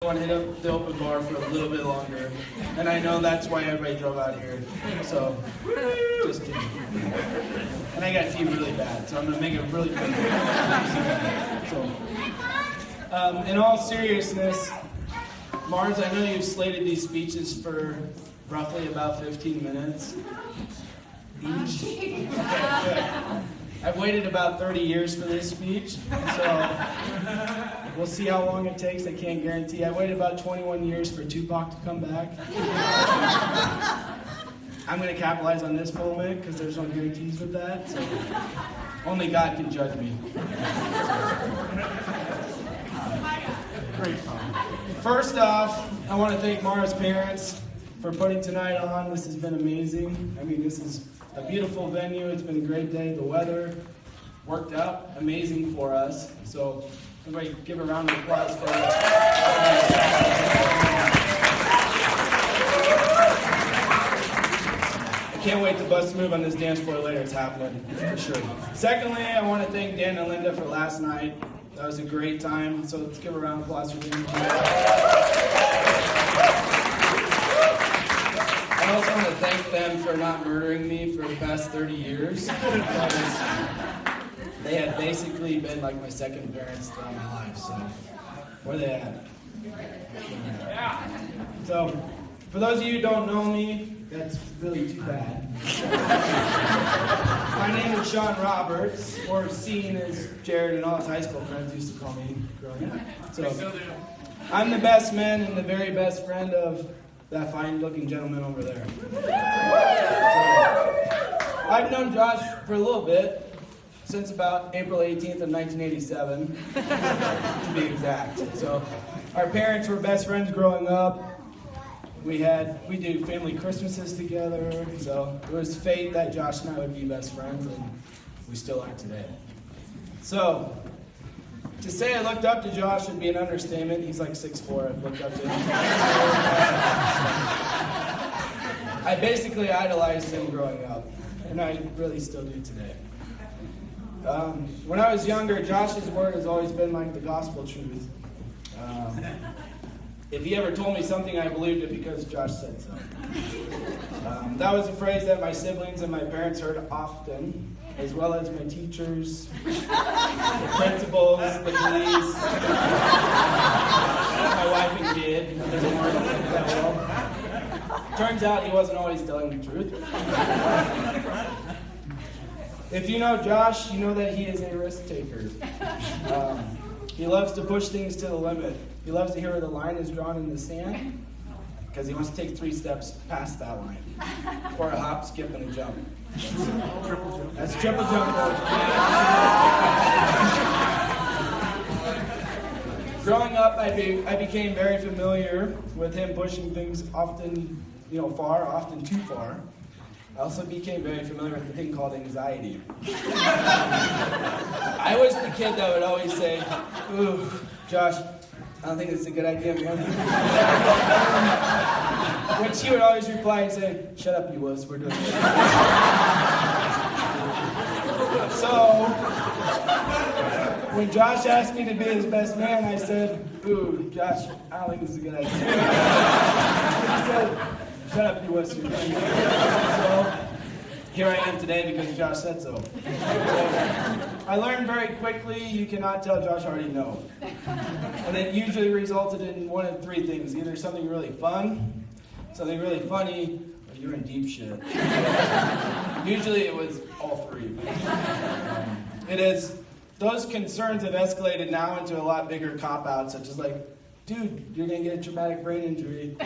want to hit up the open bar for a little bit longer. And I know that's why everybody drove out here. So, just kidding. And I got tea really bad, so I'm going to make it really quick. So, in all seriousness, Mars, I know you've slated these speeches for roughly about 15 minutes each. Okay, good. I've waited about 30 years for this speech, so we'll see how long it takes. I can't guarantee. I waited about 21 years for Tupac to come back. I'm going to capitalize on this moment because there's no guarantees with that, so only God can judge me. First off, I want to thank Mara's parents for putting tonight on. This has been amazing. I mean, this is a beautiful venue. It's been a great day. The weather worked out amazing for us. So everybody give a round of applause for us. I can't wait to bust a move on this dance floor later. It's happening, for sure. Secondly, I want to thank Dan and Linda for last night. That was a great time. So let's give a round of applause for Dan. I also want to thank them for not murdering me for the past 30 years. Because they had basically been like my second parents throughout my life. So where are they at? So for those of you who don't know me, that's really too bad. My name is Sean Roberts, or Seen as Jared and all his high school friends used to call me growing up. So I'm the best man and the very best friend of that fine-looking gentleman over there. So, I've known Josh for a little bit, since about April 18th of 1987, to be exact. So our parents were best friends growing up. We do family Christmases together, so it was fate that Josh and I would be best friends, and we still are today. So, to say I looked up to Josh would be an understatement. He's like 6'4", I've looked up to him. I basically idolized him growing up, and I really still do today. When I was younger, Josh's word has always been like the gospel truth. If he ever told me something, I believed it because Josh said so. That was a phrase that my siblings and my parents heard often, as well as my teachers, the principals, the police, my wife and kid. Who doesn't want to think that well. Turns out he wasn't always telling the truth. If you know Josh, you know that he is a risk taker. He loves to push things to the limit. He loves to hear where the line is drawn in the sand because he wants to take 3 steps past that line. Or a hop, skip, and a jump. That's triple jump. Growing up, I became very familiar with him pushing things often, far, often too far. I also became very familiar with the thing called anxiety. I was the kid that would always say, "Ooh, Josh, I don't think it's a good idea, man." Which he would always reply and say, "Shut up, you wuss, we're doing it." So, when Josh asked me to be his best man, I said, "Ooh, Josh, I don't think this is a good idea." He said, "Shut up, you wuss, you're doing it." So, here I am today because Josh said so. I learned very quickly you cannot tell Josh already no. And it usually resulted in one of 3 things. Either something really fun, something really funny, or you're in deep shit. Usually it was all 3. Those concerns have escalated now into a lot bigger cop-outs, such as like, dude, you're going to get a traumatic brain injury.